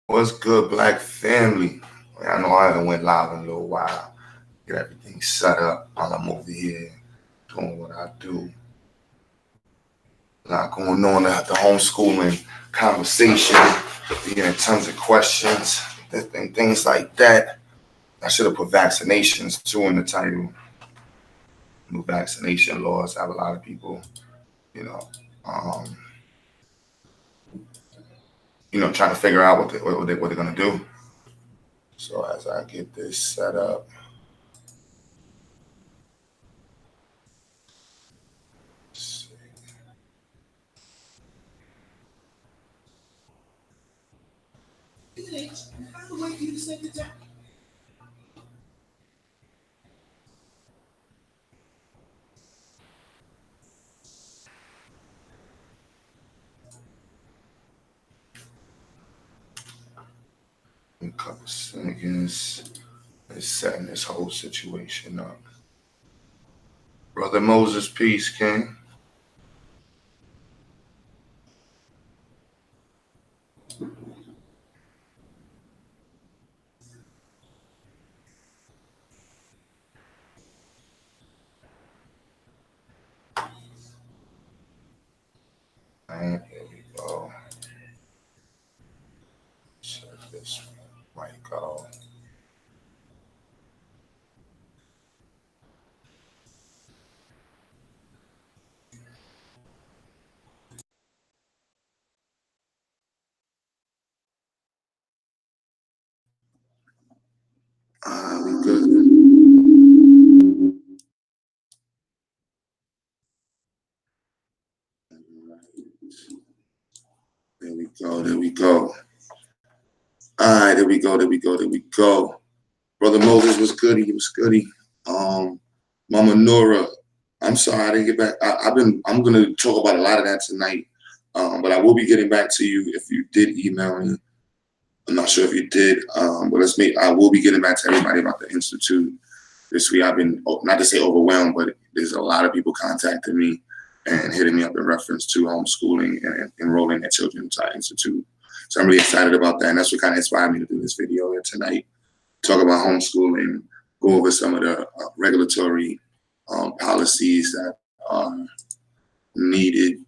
What's good, Black family? I know I haven't went live in a little while. Get everything set up while I'm over here doing what I do. A lot going on at the homeschooling conversation. We getting tons of questions and things like that. I should have put vaccinations too in the title. New vaccination laws have a lot of people, you know, um, trying to figure out what they're gonna do. So as I get this set up. In a couple seconds, is setting this whole situation up. Brother Moses, peace, King. And here we go. Check this mic out. We good. There we go. There we go. All right, there we go. There we go. There we go. Brother Moses was goody. He was goody. Mama Nora, I'm sorry I didn't get back. I'm gonna talk about a lot of that tonight. But I will be getting back to you if you did email me. I'm not sure if you did, but I will be getting back to everybody about the Institute this week. I've been, not to say overwhelmed, but there's a lot of people contacting me and hitting me up in reference to homeschooling and enrolling their children into our Institute. So I'm really excited about that. And that's what kind of inspired me to do this video here tonight. Talk about homeschooling, go over some of the regulatory policies that are needed,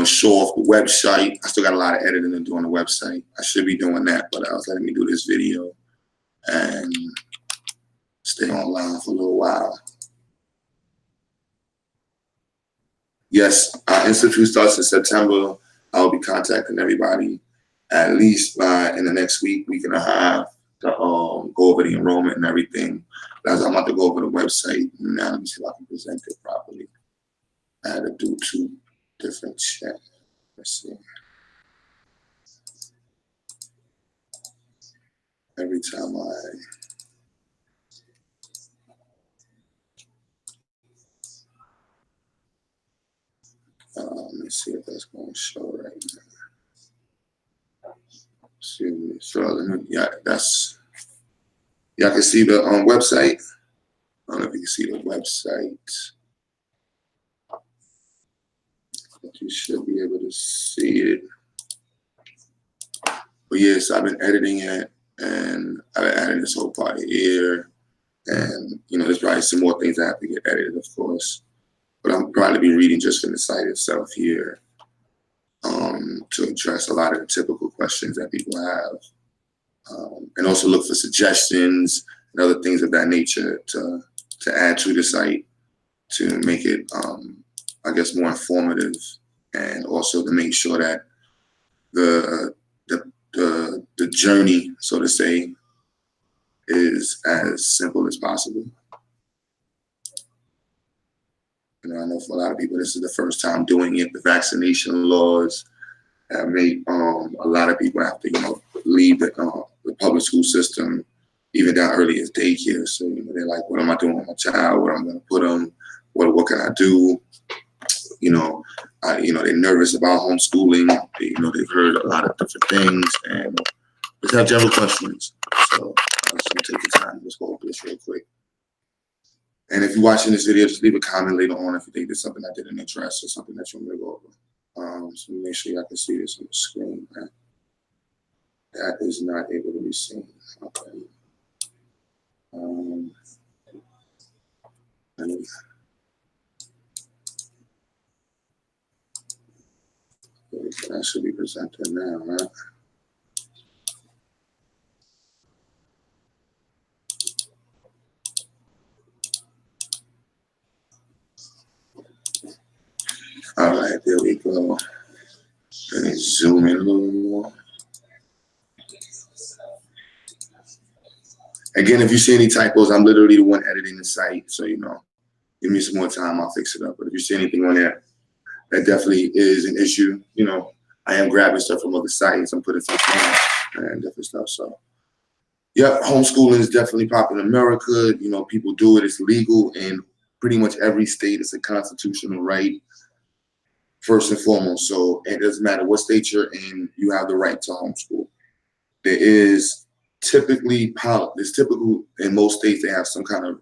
show off the website. I still got a lot of editing to do on the website. I should be doing that, but I was letting me do this video and stay online for a little while. Yes, our Institute starts in September. I'll be contacting everybody at least in the next week and a half to go over the enrollment and everything. As I'm about to go over the website now, let me see if I can present it properly. I had to do two different chats. Let's see. Every time let's see if that's going to show right now. Excuse me. So y'all can see the website. I don't know if you can see the website. But you should be able to see it. But yes, I've been editing it, and I've been adding this whole part here. And, there's probably some more things that have to get edited, of course. But I'm probably be reading just from the site itself here to address a lot of the typical questions that people have. And also look for suggestions and other things of that nature to add to the site to make it, I guess, more informative, and also to make sure that the journey, so to say, is as simple as possible. I know for a lot of people, this is the first time doing it. The vaccination laws have made a lot of people have to, leave the public school system, even down early as daycare. So they're like, what am I doing with my child? Where I'm going to put them? What can I do? They're nervous about homeschooling. They've heard a lot of different things and just have general questions. So I'm just going to take the time. Let's go over this real quick. And if you're watching this video, just leave a comment later on if you think there's something I didn't address or something that you want me to go over. So make sure y'all can see this on the screen, man. That is not able to be seen. Okay. That should be presented now, right? All right, there we go. Let me zoom in a little more. Again, if you see any typos, I'm literally the one editing the site. So, give me some more time, I'll fix it up. But if you see anything on there, that definitely is an issue. I am grabbing stuff from other sites. I'm putting stuff on and different stuff. So, yeah, homeschooling is definitely popular in America. People do it. It's legal in pretty much every state. It's a constitutional right, first and foremost. So it doesn't matter what state you're in, you have the right to homeschool. There's typical in most states, they have some kind of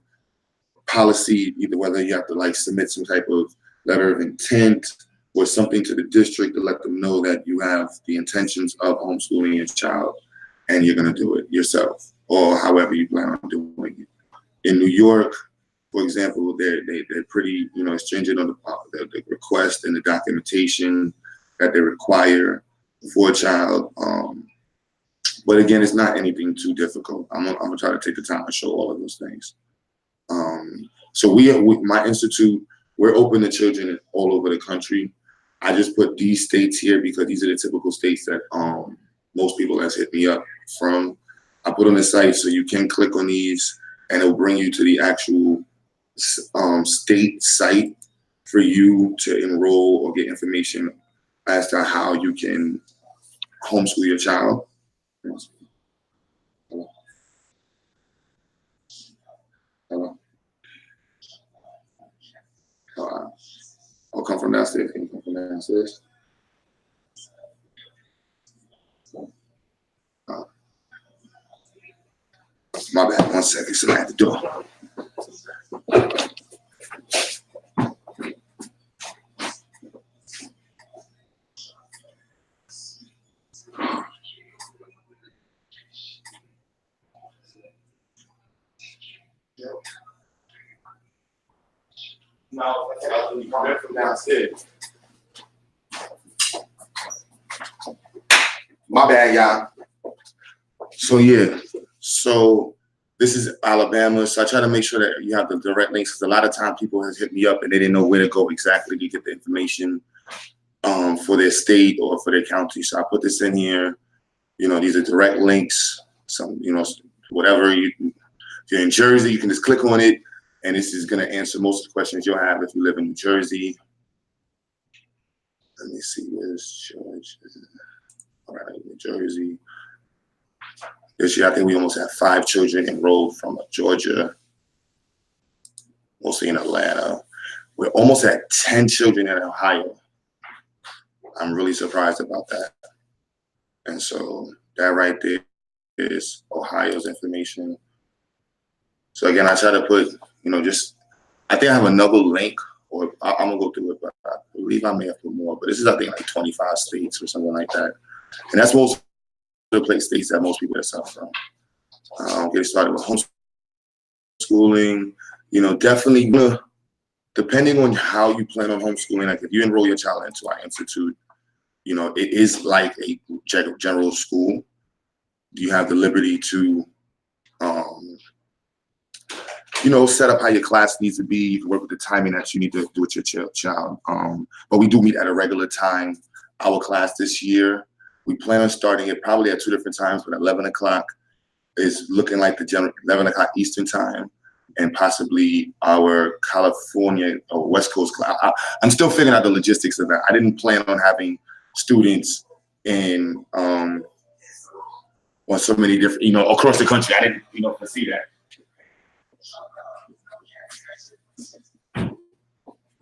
policy, either whether you have to submit some type of letter of intent or something to the district to let them know that you have the intentions of homeschooling your child and you're going to do it yourself or however you plan on doing it. In New York, for example, they're pretty stringent on the request and the documentation that they require for a child. But again, it's not anything too difficult. I'm gonna try to take the time to show all of those things. So my institute, we're open to children all over the country. I just put these states here because these are the typical states that most people has hit me up from. I put on the site so you can click on these and it'll bring you to the actual state site for you to enroll or get information as to how you can homeschool your child. Hello. I'll come from downstairs. Can you come from downstairs? My bad. 1 second. Somebody at the door. No, you come in from downstairs. My bad, y'all. So yeah, this is Alabama. So I try to make sure that you have the direct links because a lot of time people have hit me up and they didn't know where to go exactly to get the information for their state or for their county. So I put this in here. These are direct links. Some, whatever if you're in Jersey, you can just click on it. And this is going to answer most of the questions you'll have if you live in New Jersey. Let me see, where's Georgia? All right, New Jersey. This year, I think we almost have 5 children enrolled from Georgia, mostly in Atlanta. We're almost at 10 children in Ohio. I'm really surprised about that. And so that right there is Ohio's information. So again, I try to put, I think I have another link, or I'm gonna go through it, but I believe I may have put more, but this is, I think, like 25 states or something like that. And that's most of the states that most people are selling from. Get started with homeschooling, definitely, depending on how you plan on homeschooling, like if you enroll your child into our institute, it is like a general school. You have the liberty to, set up how your class needs to be. You can work with the timing that you need to do with your child. But we do meet at a regular time. Our class this year, we plan on starting it probably at 2 different times, but 11 o'clock is looking like the general 11 o'clock Eastern time, and possibly our California or West Coast class. I'm still figuring out the logistics of that. I didn't plan on having students in on so many different, across the country. I didn't, foresee that.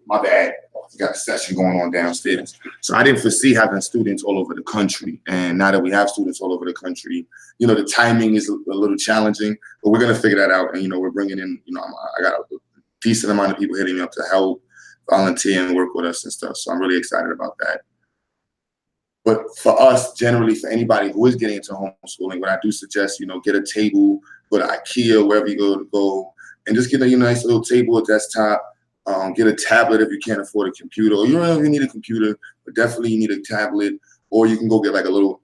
My bad. Got a session going on downstairs. So I didn't foresee having students all over the country. And now that we have students all over the country, the timing is a little challenging, but we're going to figure that out. And, we're bringing in, I got a decent amount of people hitting me up to help, volunteer, and work with us and stuff. So I'm really excited about that. But for us, generally, for anybody who is getting into homeschooling, what I do suggest, get a table, go to IKEA, wherever you go, and just get a nice little table, a desktop. Get a tablet if you can't afford a computer, or you don't even need a computer, but definitely you need a tablet. Or you can go get like a little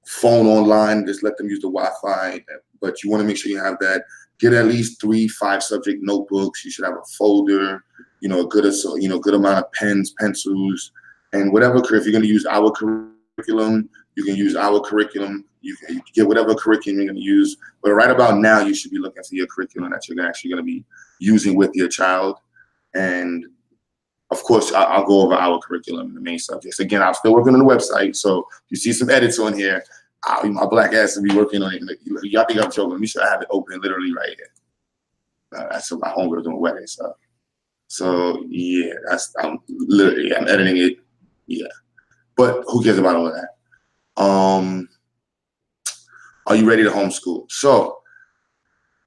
phone online, just let them use the Wi-Fi. But you want to make sure you have that. Get at least 3 5-subject notebooks. You should have a folder, a good amount of pens, pencils, and whatever. If you're going to use our curriculum, you can use our curriculum. You can get whatever curriculum you're going to use. But right about now, you should be looking for your curriculum that you're actually going to be using with your child. And of course, I'll go over our curriculum, the main subjects. Again, I'm still working on the website, so you see some edits on here. My black ass will be working on it. Y'all think I'm joking? We should have it open literally right here. That's my homegirl doing wedding stuff. So yeah, I'm editing it. Yeah, but who cares about all of that? Are you ready to homeschool? So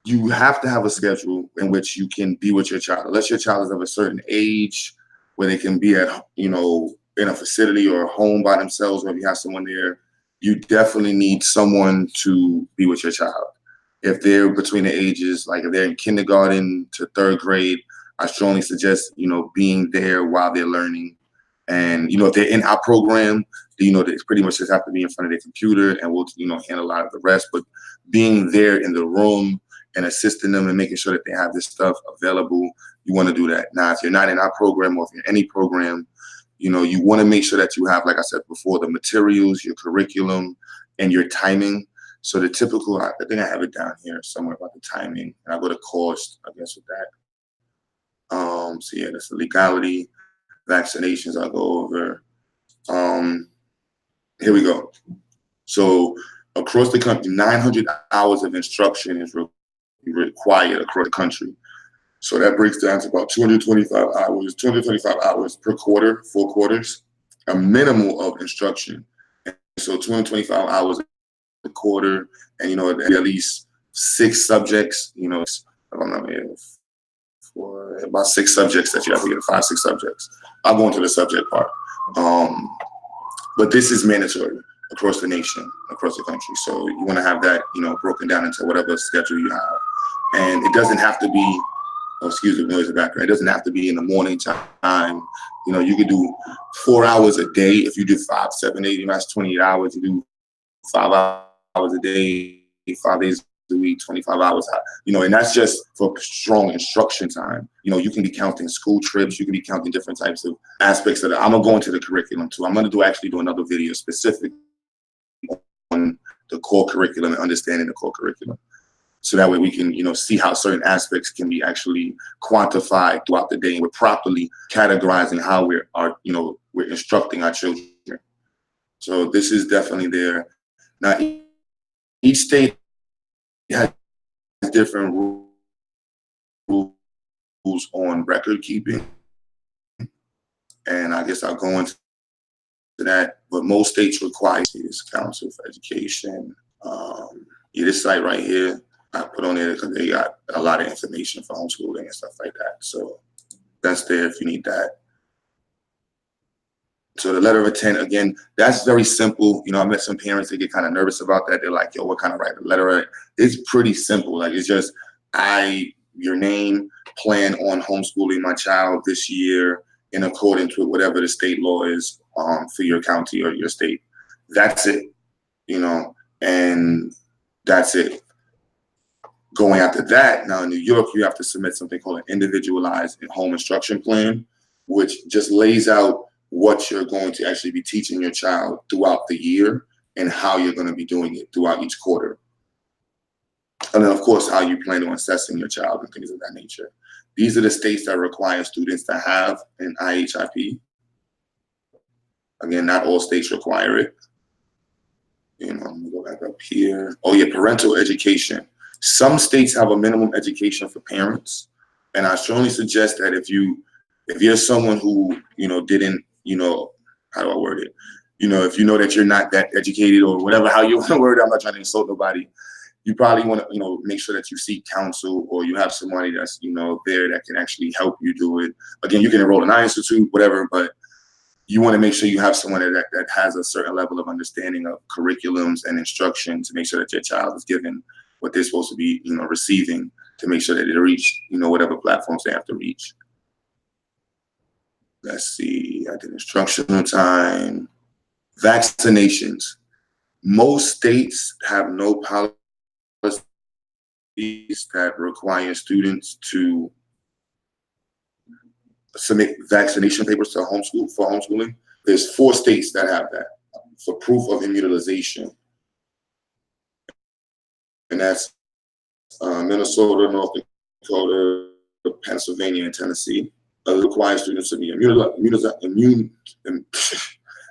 you have to have a schedule in which you can be with your child. Unless your child is of a certain age where they can be at, in a facility or a home by themselves, or if you have someone there, you definitely need someone to be with your child. If they're between the ages, like if they're in kindergarten to 3rd grade, I strongly suggest, being there while they're learning. And, if they're in our program, they pretty much just have to be in front of their computer, and we'll, handle a lot of the rest. But being there in the room and assisting them and making sure that they have this stuff available, you want to do that. Now, if you're not in our program, or if you're in any program, you want to make sure that you have, like I said before, the materials, your curriculum, and your timing. So the typical, I think I have it down here somewhere about the timing, and I'll go to cost, I guess, with that. So yeah, that's the legality, vaccinations I'll go over. Here we go. So across the country, 900 hours of instruction is required across the country. So that breaks down to about 225 hours per quarter, 4 quarters, a minimum of instruction. And so 225 hours a quarter, and at least 6 subjects, for about 6 subjects that you have to get, 5, 6 subjects. I'll go into the subject part. But this is mandatory across the nation, across the country. So you want to have that, broken down into whatever schedule you have. And it doesn't have to be, excuse the noise in the background. It doesn't have to be in the morning time. You could do 4 hours a day. If you do 5, 7, 8, that's 28 hours. You do 5 hours a day, 5 days a week, 25 hours. And that's just for strong instruction time. You can be counting school trips. You can be counting different types of aspects of it. I'm gonna go into the curriculum too. I'm gonna do another video specific on the core curriculum and understanding the core curriculum. So that way we can, see how certain aspects can be actually quantified throughout the day, and we're properly categorizing how we're instructing our children. So this is definitely there. Now, each state has different rules on record keeping, and I guess I'll go into that. But most states require this Council for Education. This site right here, I put on there because they got a lot of information for homeschooling and stuff like that. So that's there if you need that. So the letter of intent, again, that's very simple. I met some parents that get kind of nervous about that. They're like, yo, what kind of write a letter? It's pretty simple. Like, it's just, your name, plan on homeschooling my child this year in accordance with whatever the state law is for your county or your state. That's it, and that's it. Going after that, now in New York, you have to submit something called an individualized home instruction plan, which just lays out what you're going to actually be teaching your child throughout the year and how you're going to be doing it throughout each quarter. And then, of course, how you plan on assessing your child and things of that nature. These are the states that require students to have an IHIP. Again, not all states require it. I'm going to go back up here. Oh, yeah, parental education. Some states have a minimum education for parents. And I strongly suggest that if you're someone who, didn't, how do I word it? If you know that you're not that educated or whatever, how you want to word it, I'm not trying to insult nobody. You probably want to, make sure that you seek counsel, or you have somebody that's, there that can actually help you do it. Again, you can enroll in our institute, whatever, but, you want to make sure you have someone that has a certain level of understanding of curriculums and instruction to make sure that your child is given what they're supposed to be, receiving, to make sure that they reach, whatever platforms they have to reach. Let's see, I did instructional time. Vaccinations. Most states have no policies that require students to submit vaccination papers to for homeschooling. There's 4 states that have that for proof of immunization. And that's Minnesota, North Dakota, Pennsylvania, and Tennessee. Require students to be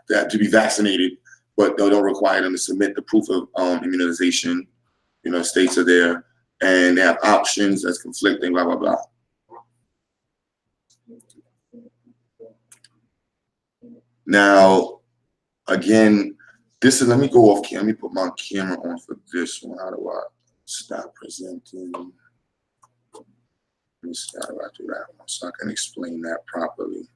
that to be vaccinated, but they don't require them to submit the proof of immunization. States are there, and they have options that's conflicting, blah, blah, blah. Now, again, let me go off camera. Let me put my camera on for this one. How do I stop presenting? Let me see how do I do that one so I can explain that properly.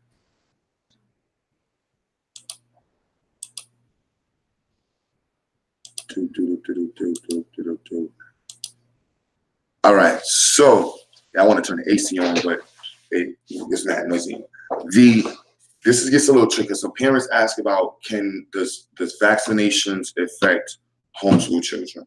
All right, so I want to turn the AC on, but it's not noisy. This gets a little tricky. So parents ask about, does vaccinations affect homeschool children?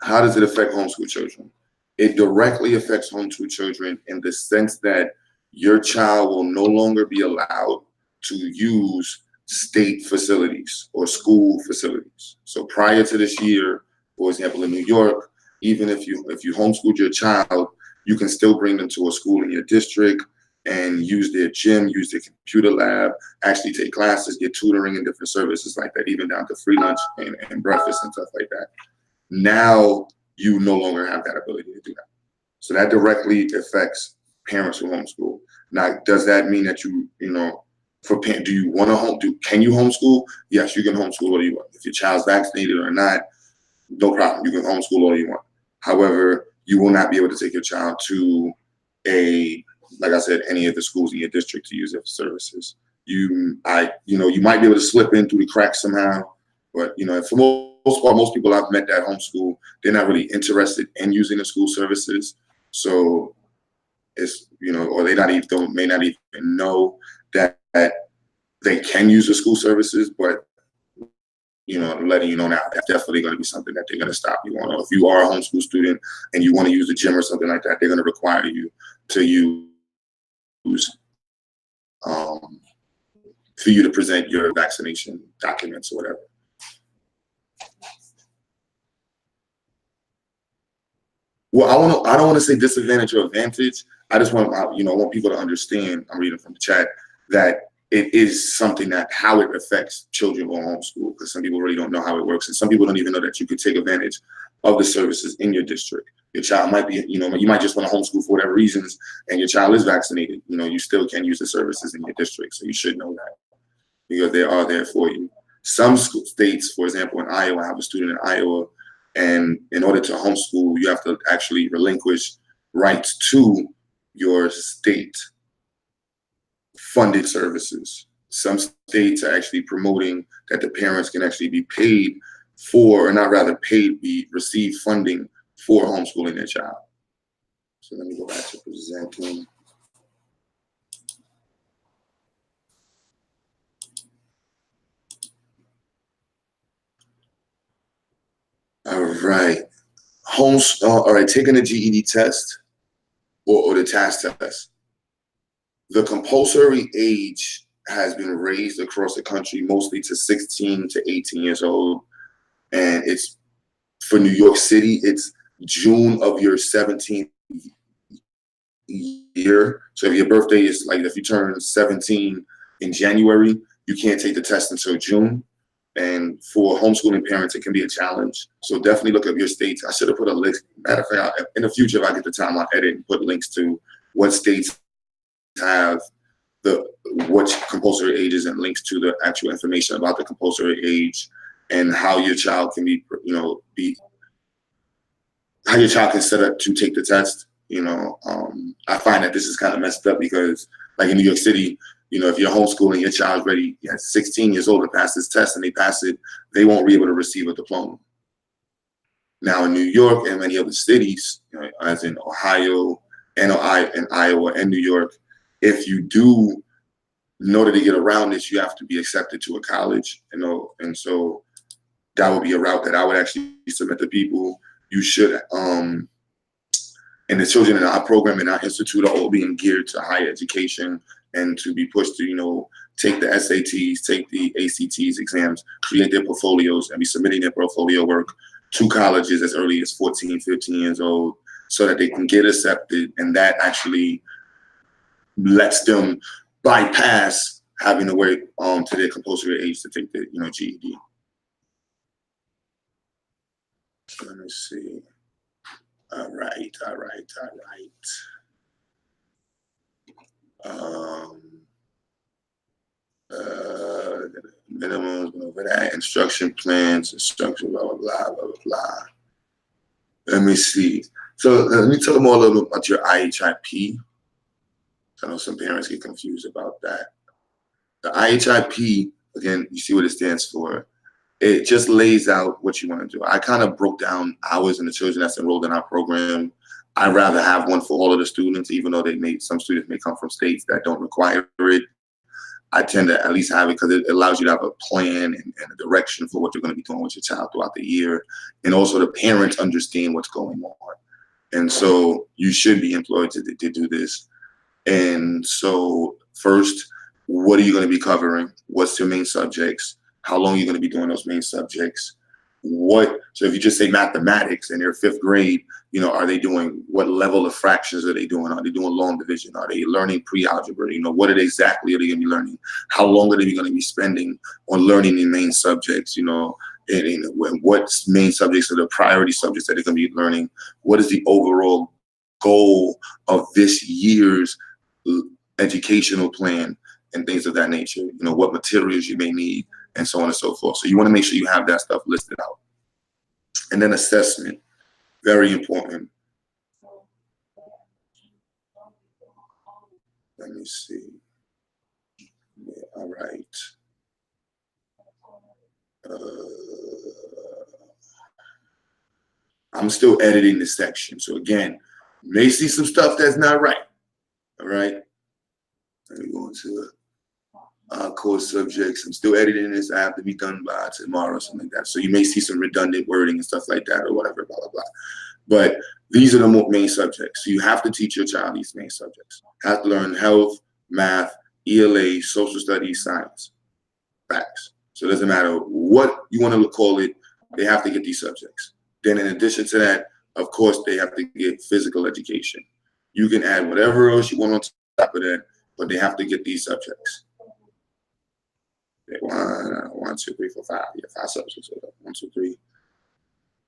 How does it affect homeschool children? It directly affects homeschool children in the sense that your child will no longer be allowed to use state facilities or school facilities. So prior to this year, for example, in New York, even if you homeschooled your child, you can still bring them to a school in your district and use their gym, use their computer lab, actually take classes, get tutoring and different services like that, even down to free lunch and breakfast and stuff like that. Now you no longer have that ability to do that. So that directly affects parents who homeschool. Now, does that mean that do you want to can you homeschool? Yes, you can homeschool all you want. If your child's vaccinated or not, no problem. You can homeschool all you want. However, you will not be able to take your child to like I said, any of the schools in your district to use their services. You might be able to slip in through the cracks somehow, but for most part, most people I've met that homeschool, they're not really interested in using the school services. So it's or they may not even know that they can use the school services, but letting you know now, that's definitely going to be something that they're going to stop you on. Or if you are a homeschool student and you want to use the gym or something like that, they're going to require you to use for you to present your vaccination documents or whatever. Well, I don't want to say disadvantage or advantage. I just want want people to understand. I'm reading from the chat that it is something that how it affects children on homeschool, because some people really don't know how it works, and some people don't even know that you could take advantage of the services in your district. Your child might be, you might just want to homeschool for whatever reasons, and your child is vaccinated. You still can use the services in your district, so you should know that because they are there for you. Some states, for example, in Iowa, I have a student in Iowa, and in order to homeschool, you have to actually relinquish rights to your state funded services. Some states are actually promoting that the parents can actually be paid for, or not rather paid, receive funding for homeschooling their child. So let me go back to presenting. All right. All right, taking the GED test or the TAS test. The compulsory age has been raised across the country, mostly to 16 to 18 years old. And it's for New York City, it's June of your 17th year. So if your birthday is if you turn 17 in January, you can't take the test until June. And for homeschooling parents, it can be a challenge. So definitely look up your states. I should have put a link. Matter of fact, in the future, if I get the time, I'll edit and put links to what states have what compulsory ages and links to the actual information about the compulsory age and how your child can how your child can set up to take the test. I find that this is kind of messed up because, like in New York City, You know, if you're homeschooling, your child's ready at 16 years old to pass this test and they pass it, they won't be able to receive a diploma. Now in New York and many other cities, you know, as in Ohio and Iowa and New York, if you do, in order to get around this, you have to be accepted to a college, you know, and so that would be a route that I would actually submit to people. You should, and the children in our program and our institute are all being geared to higher education and to be pushed to, you know, take the SATs, take the ACTs exams, create their portfolios, and be submitting their portfolio work to colleges as early as 14, 15 years old, so that they can get accepted, and that actually lets them bypass having to wait to their compulsory age to take the, you know, GED. Let me see. All right. Minimums over that, instruction plans, instruction, blah, blah, blah, blah, blah. Let me see. So let me talk more a little bit about your IHIP. I know some parents get confused about that. The IHIP, again, you see what it stands for. It just lays out what you want to do. I kind of broke down hours in the children that's enrolled in our program. I'd rather have one for all of the students, even though some students may come from states that don't require it. I tend to at least have it because it allows you to have a plan and a direction for what you're going to be doing with your child throughout the year. And also the parents understand what's going on. And so you should be employed to do this. And so first, what are you going to be covering? What's your main subjects? How long are you going to be doing those main subjects? So if you just say mathematics and they're fifth grade, you know, are they doing, what level of fractions are they doing? Are they doing long division? Are they learning pre-algebra? You know, what exactly are they going to be learning? How long are they going to be spending on learning the main subjects? You know, and what main subjects are the priority subjects that they're going to be learning? What is the overall goal of this year's educational plan and things of that nature? You know, what materials you may need, and so on and so forth. So you want to make sure you have that stuff listed out. And then assessment, very important. Let me see. Yeah, all right. I'm still editing this section. So again, you may see some stuff that's not right. All right. Let me go into it. Core subjects. I'm still editing this. I have to be done by tomorrow or something like that. So you may see some redundant wording and stuff like that or whatever, blah, blah, blah. But these are the main subjects. So you have to teach your child these main subjects. Have to learn health, math, ELA, social studies, science, facts. So it doesn't matter what you want to call it, they have to get these subjects. Then in addition to that, of course, they have to get physical education. You can add whatever else you want on top of that, but they have to get these subjects. One, two, three, four, five. Yeah, 5 subjects. 1, 2, 3.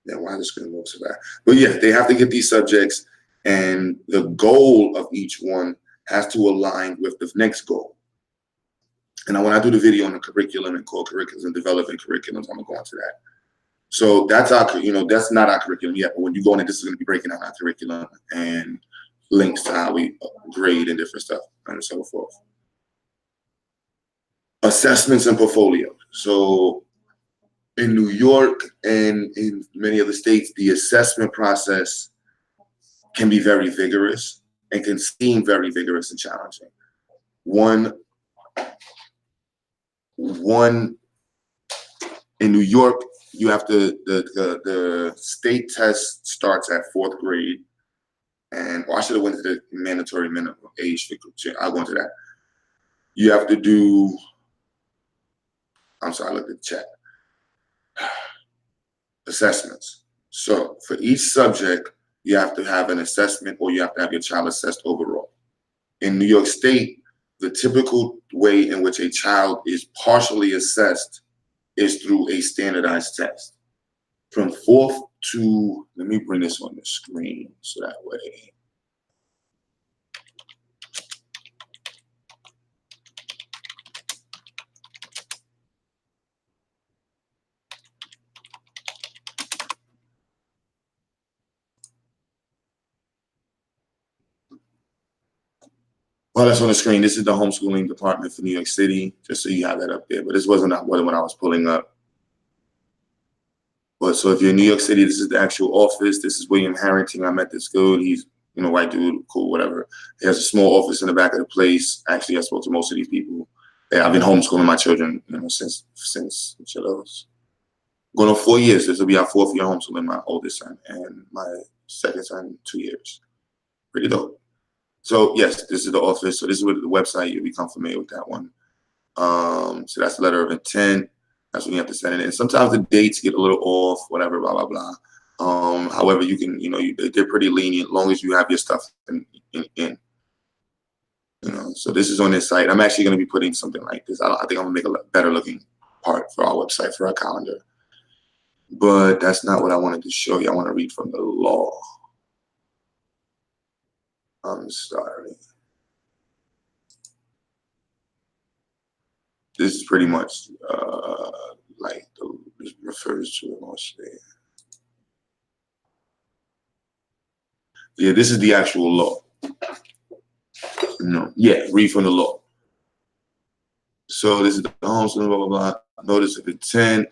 Then why the screen moves so bad? But yeah, they have to get these subjects, and the goal of each one has to align with the next goal. And when I do the video on the curriculum and core curriculums and developing curriculums, I'm gonna go into that. So that's our, you know, that's not our curriculum yet. But when you go in, this is gonna be breaking down our curriculum and links to how we grade and different stuff and so forth. Assessments and portfolios. So in New York and in many other states, the assessment process can be very vigorous and can seem very vigorous and challenging. One in New York, you have to, the state test starts at 4th grade. And I should have went to the mandatory minimum age. I'll go into that. You have to do, I'm sorry, I looked at the chat. Assessments. So for each subject, you have to have an assessment, or you have to have your child assessed overall. In New York State, the typical way in which a child is partially assessed is through a standardized test. From 4th to, let me bring this on the screen so that way. Oh, that's on the screen. This is the homeschooling department for New York City, just so you have that up there. But this wasn't what I was pulling up. But so if you're in New York City, this is the actual office. This is William Harrington. I met this dude. He's, you know, white dude, cool, whatever. He has a small office in the back of the place. Actually, I spoke to most of these people. Yeah, I've been homeschooling my children, you know, since going on 4 years. This will be our 4th year homeschooling my oldest son, and my second son 2 years. Pretty dope. So yes, this is the office. So this is what the website. You'll become familiar with that one. So that's the letter of intent. That's when you have to send it in. Sometimes the dates get a little off, whatever, blah, blah, blah. However, you can, you know, they're pretty lenient as long as you have your stuff in. You know, so this is on this site. I'm actually going to be putting something like this. I think I'm going to make a better looking part for our website, for our calendar. But that's not what I wanted to show you. I want to read from the law. I'm sorry. This is pretty much like it refers to it mostly. Yeah, this is the actual law. No, yeah, read from the law. So this is the homeschooling, blah, blah, blah. Notice of intent,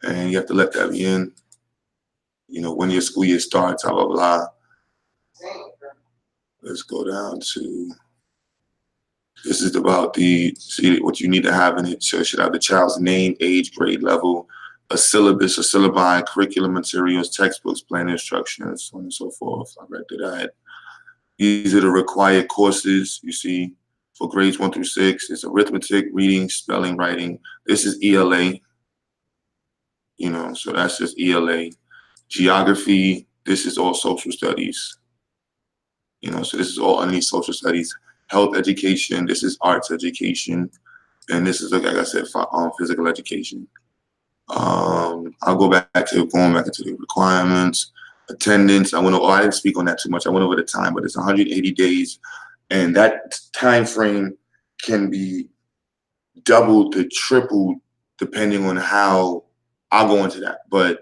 and you have to let that be in. You know, when your school year starts, blah, blah, blah. Let's go down to, this is about see what you need to have in it. So it should have the child's name, age, grade level, a syllabus, a syllabi, curriculum materials, textbooks, plan instructions, so on and so forth. I read that. These are the required courses, you see, for grades 1 through 6. It's arithmetic, reading, spelling, writing. This is ELA, you know, so that's just ELA. Geography, this is all social studies. You know, so this is all underneath social studies. Health education, this is arts education. And this is, like I said, physical education. I'll go back to going back into the requirements. Attendance, I didn't speak on that too much. I went over the time, but it's 180 days. And that time frame can be doubled to tripled depending on how I'll go into that. But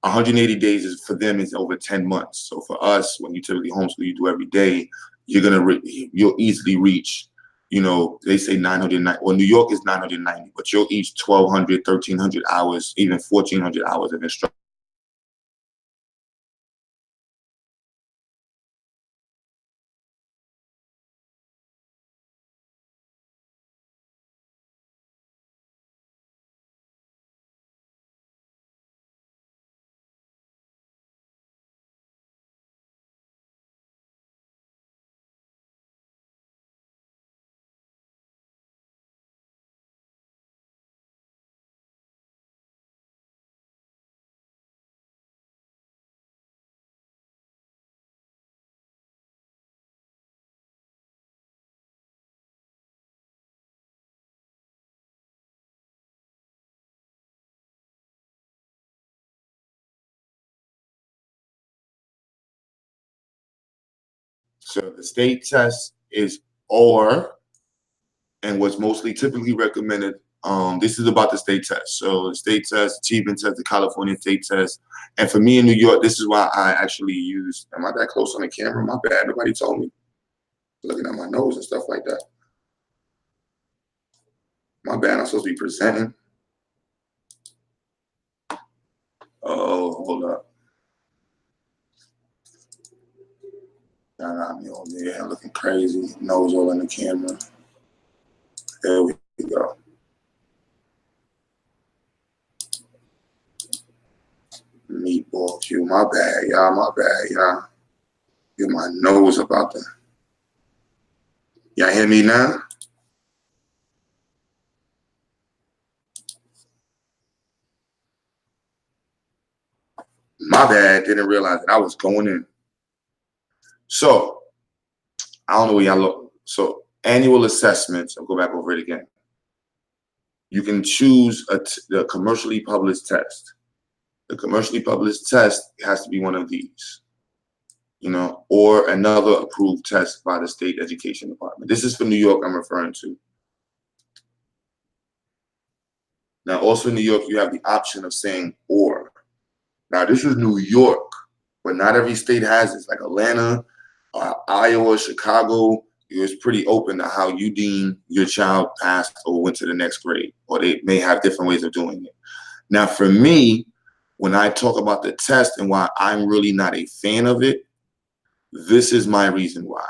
180 days is for them is over 10 months. So for us, when you typically homeschool, you do every day, you'll easily reach, you know, they say 990. Well, New York is 990, but you'll each 1,200, 1,300 hours, even 1,400 hours of instruction. So the state test is OR, and what's mostly typically recommended, this is about the state test. So the state test, achievement test, the California state test. And for me in New York, this is why I actually use, am I that close on the camera? My bad, nobody told me. Looking at my nose and stuff like that. My bad, I'm supposed to be presenting. Oh, hold up. Got me over there looking crazy, nose all in the camera. There we go. Meatball cue, my bad, y'all, Get my nose about that. Y'all hear me now? My bad, didn't realize that I was going in. So, I don't know where y'all look. So, annual assessments, I'll go back over it again. You can choose the commercially published test. The commercially published test has to be one of these, you know, or another approved test by the state education department. This is for New York I'm referring to. Now, also in New York, you have the option of saying or. Now, this is New York, but not every state has this. Like Atlanta, Iowa, Chicago, it's pretty open to how you deem your child passed or went to the next grade, or they may have different ways of doing it. Now, for me, when I talk about the test and why I'm really not a fan of it, this is my reason why.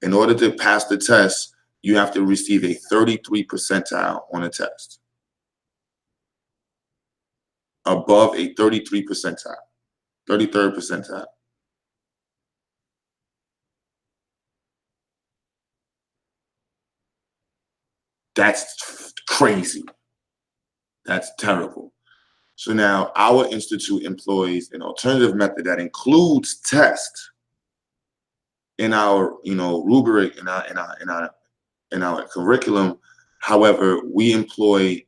In order to pass the test, you have to receive a 33 percentile on a test. Above a 33 percentile, 33rd percentile. That's crazy. That's terrible. So now our institute employs an alternative method that includes tests in our, rubric, in our curriculum. However, we employ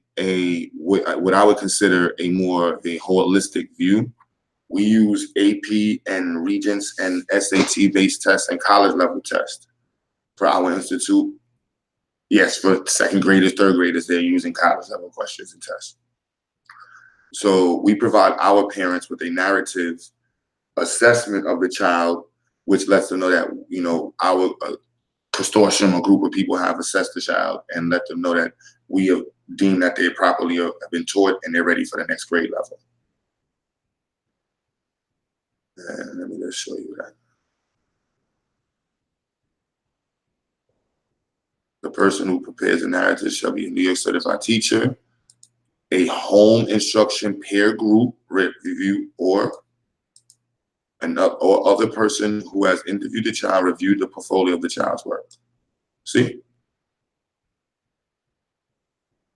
what I would consider a more of a holistic view. We use AP and Regents and SAT based tests and college level tests for our institute. Yes, for second graders, third graders, they're using college level questions and tests. So we provide our parents with a narrative assessment of the child, which lets them know that, our consortium or group of people have assessed the child, and let them know that we have deemed that they properly have been taught and they're ready for the next grade level. And let me just show you that. The person who prepares the narrative shall be a New York certified teacher, a home instruction peer group review, or other person who has interviewed the child, reviewed the portfolio of the child's work. See?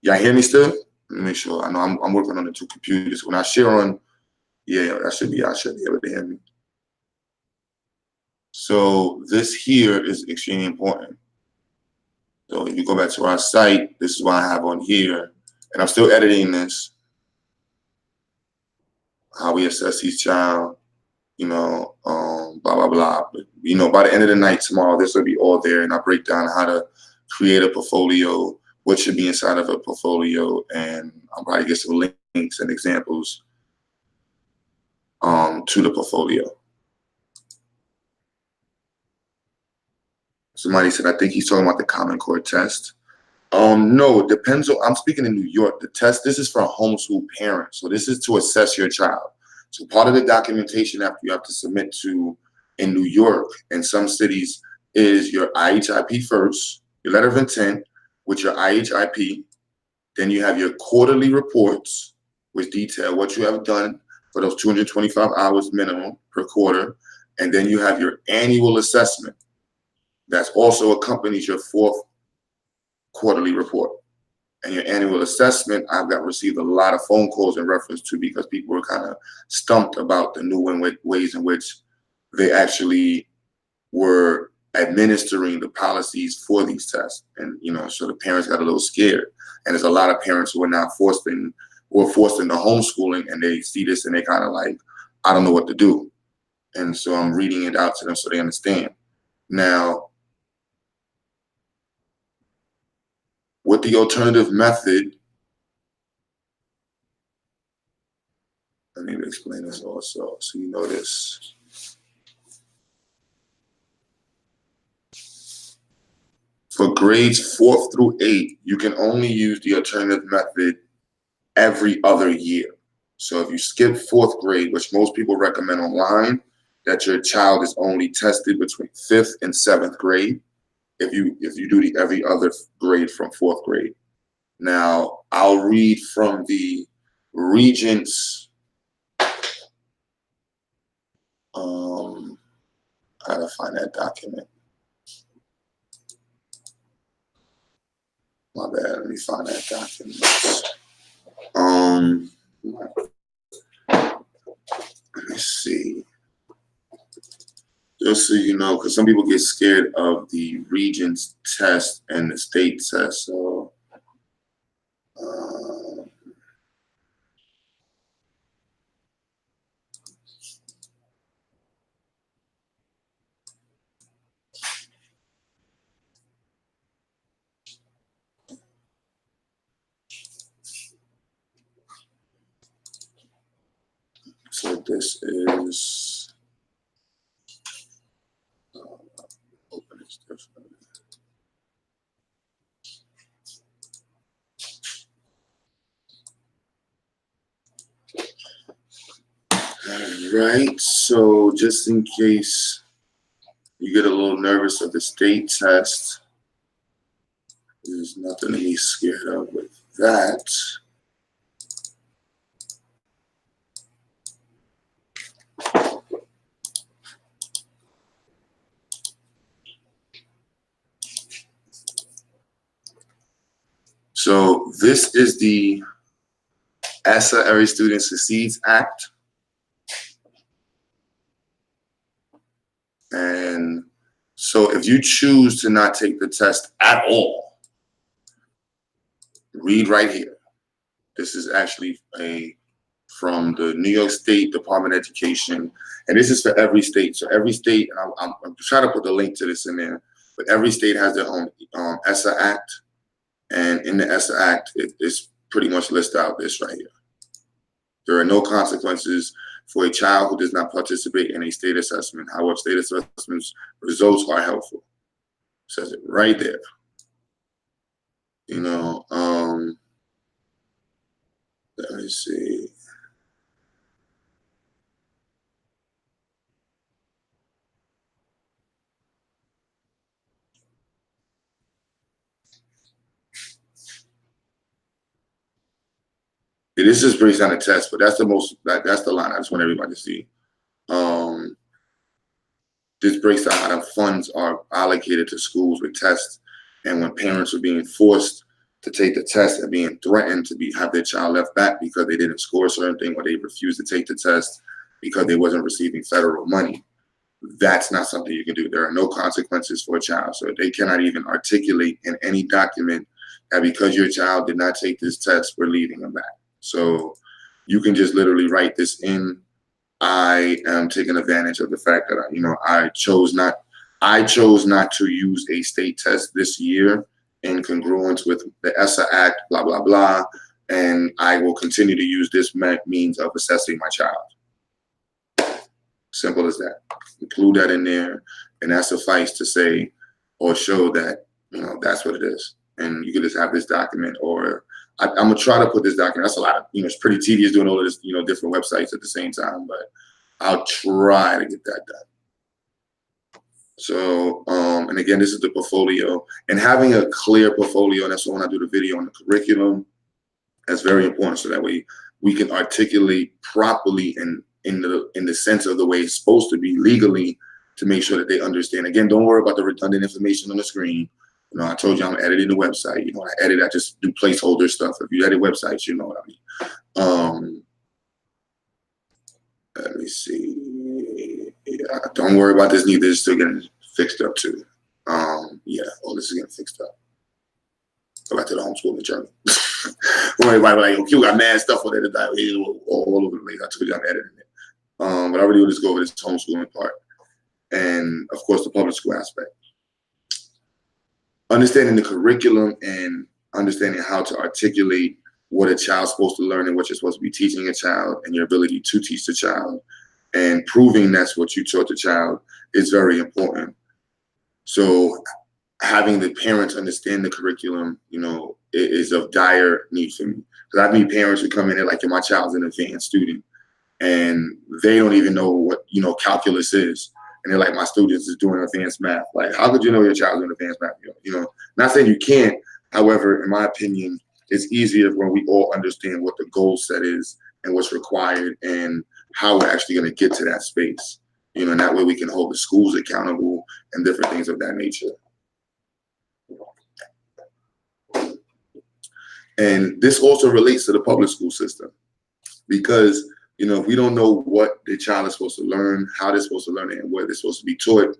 Y'all hear me still? Let me make sure. I know I'm working on the two computers. When I share on, yeah, I should be able to hear me. So this here is extremely important. So if you go back to our site, this is what I have on here, and I'm still editing this. How we assess each child, blah, blah, blah. But, by the end of the night tomorrow, this will be all there, and I break down how to create a portfolio, what should be inside of a portfolio, and I'll probably get some links and examples to the portfolio. Somebody said, I think he's talking about the Common Core test. No, it depends on, I'm speaking in New York. The test, this is for homeschool parents. So this is to assess your child. So part of the documentation after you have to submit to in New York and some cities is your IHIP first, your letter of intent with your IHIP. Then you have your quarterly reports, which detail what you have done for those 225 hours minimum per quarter. And then you have your annual assessment. That's also accompanies your fourth quarterly report. And your annual assessment, I've received a lot of phone calls in reference to, because people were kind of stumped about the new ways in which they actually were administering the policies for these tests. And, so the parents got a little scared. And there's a lot of parents who are now forced into homeschooling, and they see this and they kind of like, I don't know what to do. And so I'm reading it out to them so they understand. Now, with the alternative method, let me explain this also so you know this. For grades 4 through 8, you can only use the alternative method every other year. So if you skip 4th grade, which most people recommend online, that your child is only tested between 5th and 7th grade. If you do the every other grade from 4th grade. Now, I'll read from the Regents. I gotta find that document. My bad, let me find that document. Let me see. Just so you know, because some people get scared of the Regents test and the state test. So, this is, open right, so just in case you get a little nervous of the state test, there's nothing to be scared of with that. So this is the ESSA Every Student Succeeds Act. And so if you choose to not take the test at all, read right here. This is actually from the New York State Department of Education, and this is for every state. So every state, and I'm trying to put the link to this in there, but every state has their own ESSA Act, and in the ESSA Act, it's pretty much listed out this right here. There are no consequences for a child who does not participate in a state assessment. However, state assessments results are helpful. It says it right there. You know, let me see. This just breaks down the test, but that's the most, that's the line I just want everybody to see. This breaks down how the funds are allocated to schools with tests, and when parents are being forced to take the test and being threatened to have their child left back because they didn't score a certain thing, or they refused to take the test because they wasn't receiving federal money. That's not something you can do. There are no consequences for a child. So they cannot even articulate in any document that because your child did not take this test, we're leaving them back. So you can just literally write this in. I am taking advantage of the fact that I chose not to use a state test this year in congruence with the ESSA Act, blah blah blah, and I will continue to use this means of assessing my child. Simple as that. Include that in there, and that suffice to say or show that that's what it is. And you can just have this document, or I'm gonna try to put this document. That's a lot of it's pretty tedious doing all of this different websites at the same time, but I'll try to get that done. So and again, this is the portfolio, and having a clear portfolio, and that's why when I do the video on the curriculum, that's very important, so that way we can articulate properly and in the sense of the way it's supposed to be legally, to make sure that they understand. Again, don't worry about the redundant information on the screen. I told you I'm editing the website. I just do placeholder stuff. If you edit websites, you know what I mean. Let me see. Yeah, don't worry about this neither. It's still getting fixed up too. Yeah, all this is getting fixed up. Go back to the homeschooling journey. Everybody like, okay, we got mad stuff on there all over the place. I told you I'm editing it. But I really want to just go over this homeschooling part, and of course the public school aspect. Understanding the curriculum and understanding how to articulate what a child's supposed to learn and what you're supposed to be teaching a child, and your ability to teach the child, and proving that's what you taught the child is very important. So having the parents understand the curriculum, is of dire need for me. Because I meet parents who come in there like, my child's an advanced student, and they don't even know what calculus is. And they're like, my students is doing advanced math. Like, how could you know your child's doing advanced math? Not saying you can't. However, in my opinion, it's easier when we all understand what the goal set is and what's required and how we're actually going to get to that space. And that way we can hold the schools accountable and different things of that nature. And this also relates to the public school system, because if we don't know what the child is supposed to learn, how they're supposed to learn it, and where they're supposed to be taught,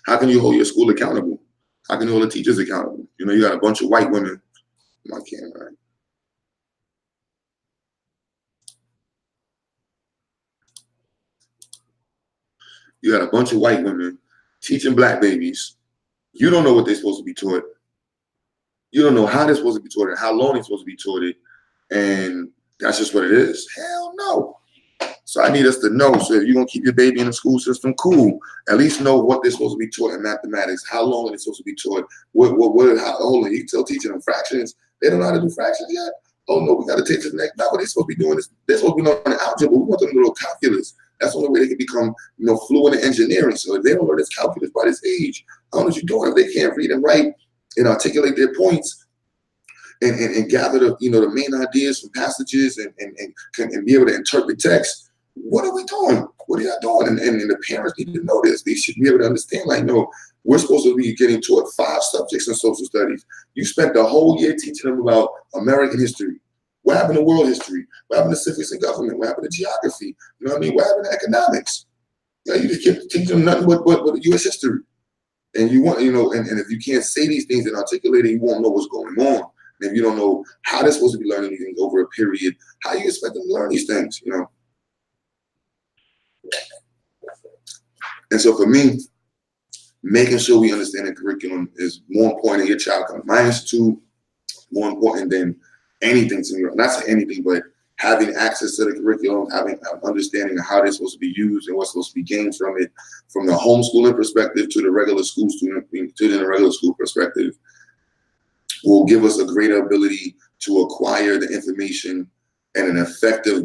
how can you hold your school accountable? How can you hold the teachers accountable? You got a bunch of white women. My camera. You got a bunch of white women teaching black babies. You don't know what they're supposed to be taught. You don't know how they're supposed to be taught and how long they're supposed to be taught it. And that's just what it is. Hell no. So I need us to know. So if you're going to keep your baby in the school system, cool. At least know what they're supposed to be taught in mathematics, how long they're supposed to be taught. Hold on, you still teaching them fractions? They don't know how to do fractions yet? Oh no, we got to take to the next level. They're supposed to be doing this. They're supposed to be learning algebra. We want them to learn calculus. That's the only way they can become, fluent in engineering. So if they don't learn this calculus by this age, I don't know what you're doing. If they can't read and write and articulate their points and gather the main ideas from passages and be able to interpret text, what are we doing? What are y'all doing? And the parents need to know this. They should be able to understand, like, no, we're supposed to be getting taught 5 subjects in social studies. You spent the whole year teaching them about American history. What happened to world history? What happened to civics and government? What happened to geography? You know what I mean? What happened to economics? You just keep teaching them nothing but U.S. history. And you want, and if you can't say these things and articulate it, you won't know what's going on. And if you don't know how they're supposed to be learning these things over a period, how you expect them to learn these things, And so for me, making sure we understand the curriculum is more important than your child coming to my institute, more important than anything to me. Not saying anything, but having access to the curriculum, having an understanding of how they're supposed to be used and what's supposed to be gained from it, from the homeschooling perspective to the regular school student, to the regular school perspective, will give us a greater ability to acquire the information in an effective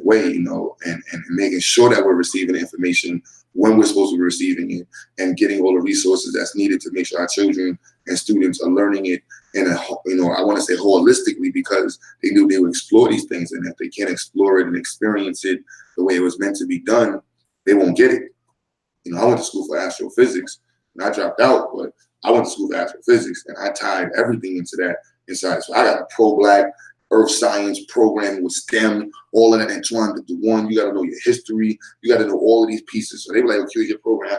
way, and making sure that we're receiving the information when we're supposed to be receiving it, and getting all the resources that's needed to make sure our children and students are learning it in a, I want to say holistically, because they knew they would explore these things, and if they can't explore it and experience it the way it was meant to be done, they won't get it. I went to school for astrophysics and I dropped out, but I went to school for astrophysics and I tied everything into that inside. So I got a pro-Black earth science program with STEM, all of that entwined into one. You got to know your history. You got to know all of these pieces. So they were like, okay, your program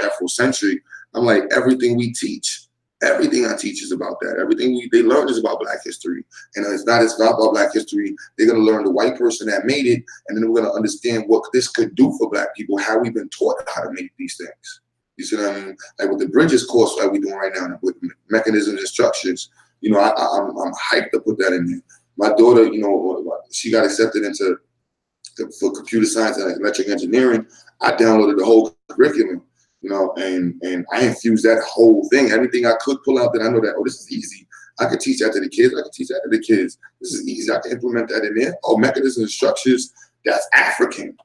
Afrocentric. I'm like, everything we teach, everything I teach is about that. Everything they learn is about Black history. And it's not about Black history. They're going to learn the white person that made it. And then we're going to understand what this could do for Black people, how we've been taught how to make these things. You see what I mean? Like with the Bridges course that we're doing right now, with mechanisms and structures, I'm hyped to put that in there. My daughter, she got accepted for computer science and electric engineering. I downloaded the whole curriculum, and I infused that whole thing. Everything I could pull out that I know that, this is easy. I could teach that to the kids. I could teach that to the kids. This is easy. I can implement that in there. Oh, mechanisms and structures, that's African.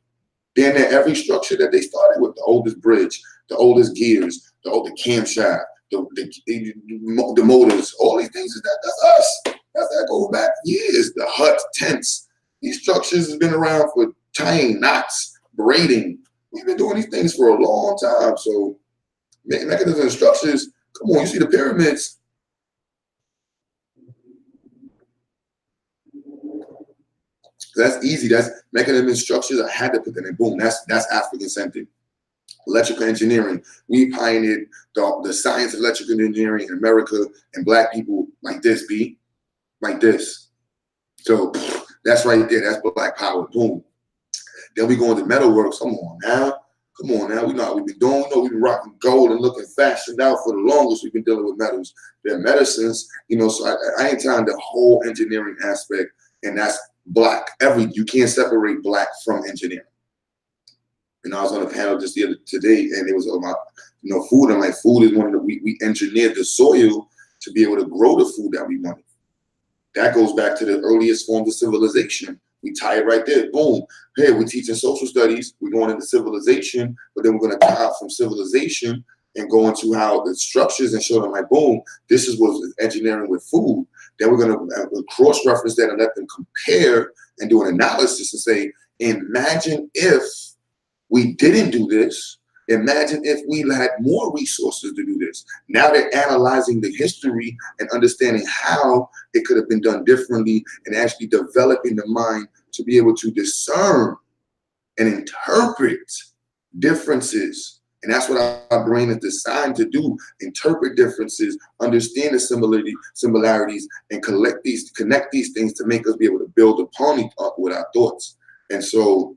Then every structure that they started with, the oldest bridge, the oldest gears, the camshaft, the motors, all these things, that's us. That goes back years. The huts, tents, these structures have been around for tying knots, braiding. We've been doing these things for a long time. So mechanisms and structures, come on, you see the pyramids. That's easy. That's mechanisms and structures. I had to put that in. Boom. That's African centered. Electrical engineering. We pioneered the science of electrical engineering in America, and Black people like this, like this. So that's right there. That's Black power. Boom. Then we go into metalworks. Come on now. We know what we've been doing. We've been rocking gold and looking fashioned out for the longest. We've been dealing with metals. They're medicines, so I ain't tying the whole engineering aspect, and that's Black. You can't separate Black from engineering. I was on a panel just today, and it was about food. I'm like, food is one of the we engineered the soil to be able to grow the food that we wanted. That goes back to the earliest forms of civilization. We tie it right there. Boom. Hey, we're teaching social studies. We're going into civilization, but then we're going to tie from civilization and go into how the structures and show them like, boom, this is what engineering with food. Then we're going to cross-reference that and let them compare and do an analysis and say, imagine if we didn't do this. Imagine if we had more resources to do this. Now they're analyzing the history and understanding how it could have been done differently, and actually developing the mind to be able to discern and interpret differences. And that's what our brain is designed to do: interpret differences, understand the similarities, and connect these things to make us be able to build upon each other with our thoughts. And so,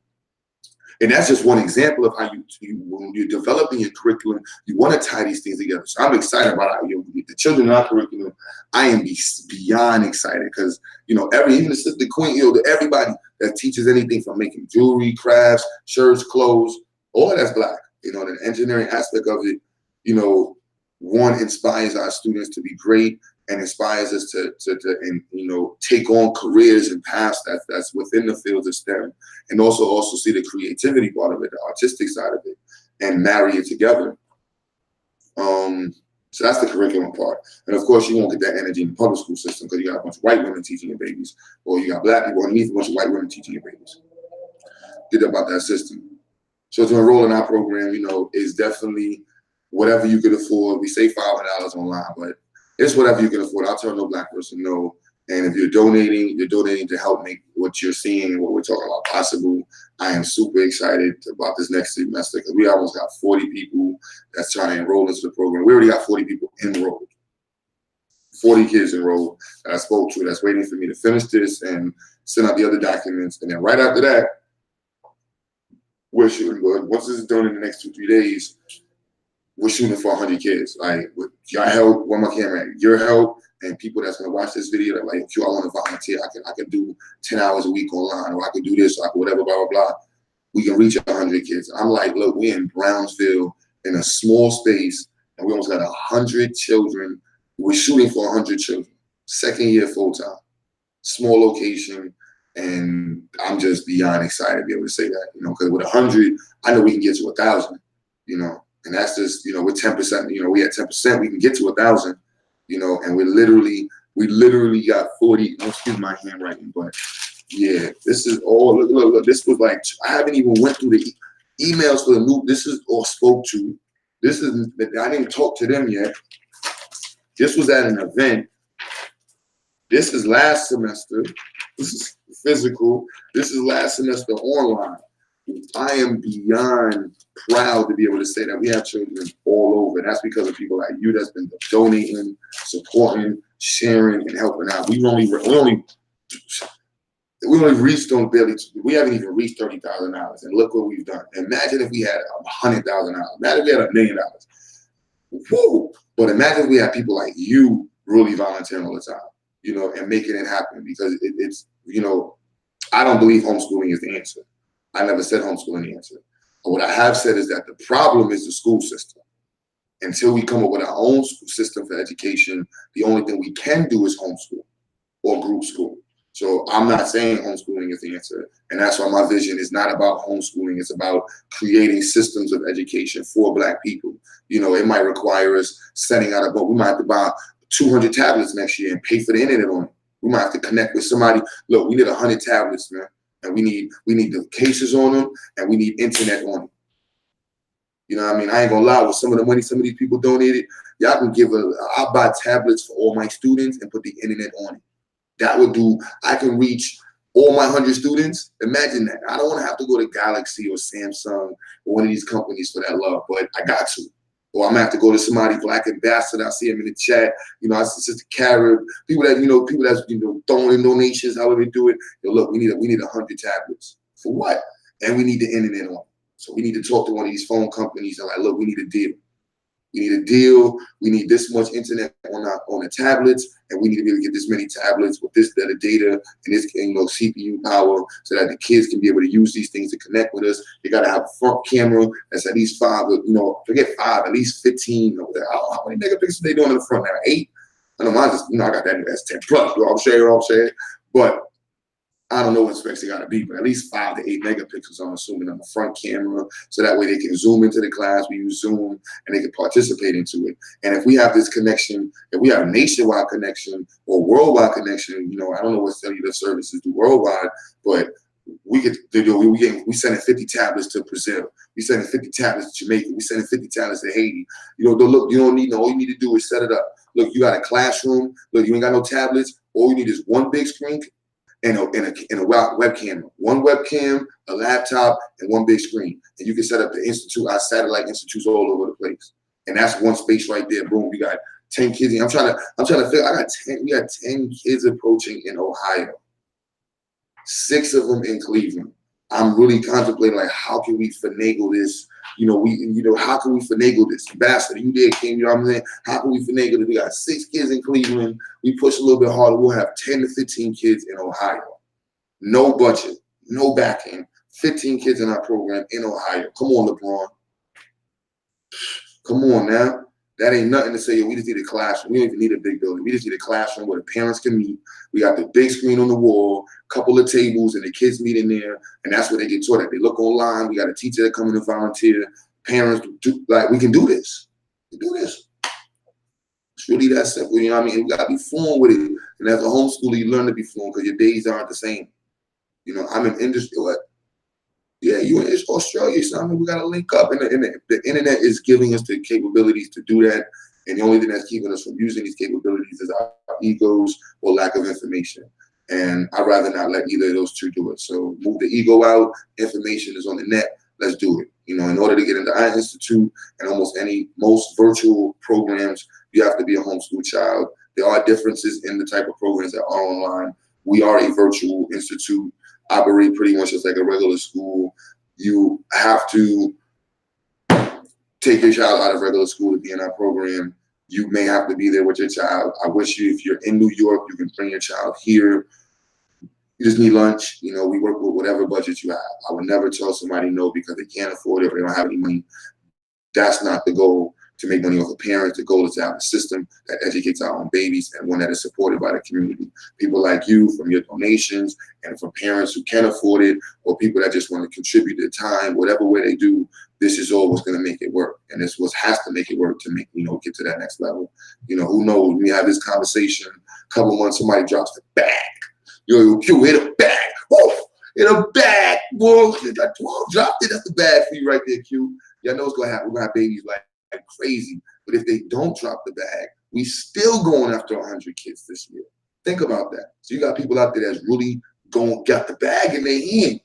and that's just one example of how when you're developing your curriculum, you want to tie these things together. So I'm excited about the children in our curriculum. I am beyond excited because, even the Sister Queen, everybody that teaches anything from making jewelry, crafts, shirts, clothes, all of that's Black. The engineering aspect of it, one, inspires our students to be great, and inspires us to and, you know, take on careers and paths that's within the fields of STEM, and also see the creativity part of it, the artistic side of it, and marry it together. So that's the curriculum part. And of course, you won't get that energy in the public school system because you got a bunch of white women teaching your babies, or you got black people underneath a bunch of white women teaching your babies. Get about that system. So to enroll in our program, you know, is definitely whatever you can afford. We say $500 online, but it's whatever you can afford. I'll tell no black person no. And if you're donating to help make what you're seeing and what we're talking about possible. I am super excited about this next semester because we almost got 40 people that's trying to enroll into the program. We already got 40 people enrolled. 40 kids enrolled that I spoke to that's waiting for me to finish this and send out the other documents. And then right after that, we're shooting, once this is done in the next 2-3 days, we're shooting for 100 kids. Like, with your help, where my camera at? Your help, and people that's gonna watch this video, that like, I want to volunteer. I can do 10 hours a week online, or I can do this, or I can whatever, blah, blah, blah. We can reach 100 kids. I'm like, look, we're in Brownsville in a small space, and we almost got 100 children. We're shooting for 100 children, second year full time, small location. And I'm just beyond excited to be able to say that, you know, because with 100, I know we can get to 1,000, you know, and that's just, you know, with 10%, you know, we at 10%, we can get to 1,000, you know, and we literally got 40, excuse my handwriting, but yeah, this is all, look, this was like, I haven't even went through the emails for the new, this is all spoke to. This is, I didn't talk to them yet. This was at an event. This is last semester. This is physical. This is last semester online. I am beyond proud to be able to say that we have children all over. And that's because of people like you that's been donating, supporting, sharing, and helping out. We only reached on barely, we haven't even reached $30,000. And look what we've done. Imagine if we had $100,000. Imagine if we had $1 million. Woo! But imagine if we had people like you really volunteering all the time, you know, and making it happen, because it's, you know, I don't believe homeschooling is the answer. I never said homeschooling is the answer. But what I have said is that the problem is the school system. Until we come up with our own system for education, the only thing we can do is homeschool or group school. So I'm not saying homeschooling is the answer. And that's why my vision is not about homeschooling. It's about creating systems of education for Black people. You know, it might require us setting out a book. We might have to buy 200 tablets next year and pay for the internet on it. We might have to connect with somebody. Look, we need 100 tablets, man. And we need the cases on them, and we need internet on them. You know what I mean? I ain't gonna lie, with some of the money some of these people donated, y'all can give I'll buy tablets for all my students and put the internet on it. That would do, I can reach all my 100 students. Imagine that. I don't want to have to go to Galaxy or Samsung or one of these companies for that love, but I got to. Or I'm gonna have to go to somebody, Black Ambassador. I see him in the chat. You know, I see Sister Carib, people that, you know, people that's, you know, throwing in donations, however they do it. Yo, look, we need 100 tablets. For what? And we need the internet on. So we need to talk to one of these phone companies and like, look, we need a deal. We need a deal. We need this much internet on the tablets, and we need to be able to get this many tablets with this data and this, you know, CPU power, so that the kids can be able to use these things to connect with us. They got to have a front camera that's at least 5, you know, forget 5, at least 15. I don't know how many megapixels they doing in the front now. 8. I know mine just, you know, I got that as 10 plus. You know what I'm saying? But I don't know what specs they got to be, but at least 5 to 8 megapixels, I'm assuming, on the front camera, so that way they can zoom into the class. We use Zoom, and they can participate into it. And if we have this connection, if we have nationwide connection or worldwide connection, you know, I don't know what cellular services do worldwide, but we sending 50 tablets to Brazil. We sending 50 tablets to Jamaica. We sending 50 tablets to Haiti. You know, look, you don't need, all you need to do is set it up. Look, you got a classroom. Look, you ain't got no tablets. All you need is one big screen and a webcam. One webcam, a laptop, and one big screen. And you can set up the institute, our satellite institutes all over the place. And that's one space right there. Boom, we got 10 kids. I'm trying to figure, we got 10 kids approaching in Ohio. 6 of them in Cleveland. I'm really contemplating, like, how can we finagle this? How can we finagle this? Ambassador, you did, King, you know what I'm saying? How can we finagle this? We got 6 kids in Cleveland. We push a little bit harder. We'll have 10 to 15 kids in Ohio. No budget, no backing. 15 kids in our program in Ohio. Come on, LeBron. Come on now. That ain't nothing to say, yo, we just need a classroom. We don't even need a big building. We just need a classroom where the parents can meet. We got the big screen on the wall, couple of tables, and the kids meet in there, and that's where they get taught at. They look online. We got a teacher that come in and volunteer. Parents, we can do this. We can do this. It's really that simple, you know what I mean? We got to be fluent with it. And as a homeschooler, you learn to be fluent because your days aren't the same. You know, I'm in industry. Yeah, you in Australia, so I mean, we got to link up. And the internet is giving us the capabilities to do that. And the only thing that's keeping us from using these capabilities is our egos or lack of information. And I'd rather not let either of those two do it. So move the ego out. Information is on the net. Let's do it. You know, in order to get into our institute and most virtual programs, you have to be a homeschool child. There are differences in the type of programs that are online. We are a virtual institute, operate pretty much just like a regular school. You have to take your child out of regular school to be in our program. You may have to be there with your child. I wish you, if you're in New York, you can bring your child here. You just need lunch. You know, we work with whatever budget you have. I would never tell somebody no because they can't afford it or they don't have any money. That's not the goal, to make money off of parents. The goal is to have a system that educates our own babies and one that is supported by the community. People like you, from your donations, and from parents who can afford it, or people that just want to contribute their time, whatever way they do, this is all what's going to make it work. And this what has to make it work to make, you know, get to that next level. You know, who knows? We have this conversation, a couple months, somebody drops the bag. Yo, Q, hit a bag. Oh, hit a bag, boy. You got 12 dropped it. That's the bag for you right there, Q. Y'all know what's going to happen. We're going to have babies like crazy. But if they don't drop the bag, we still going after 100 kids this year. Think about that. So you got people out there that's really got the bag in their hand.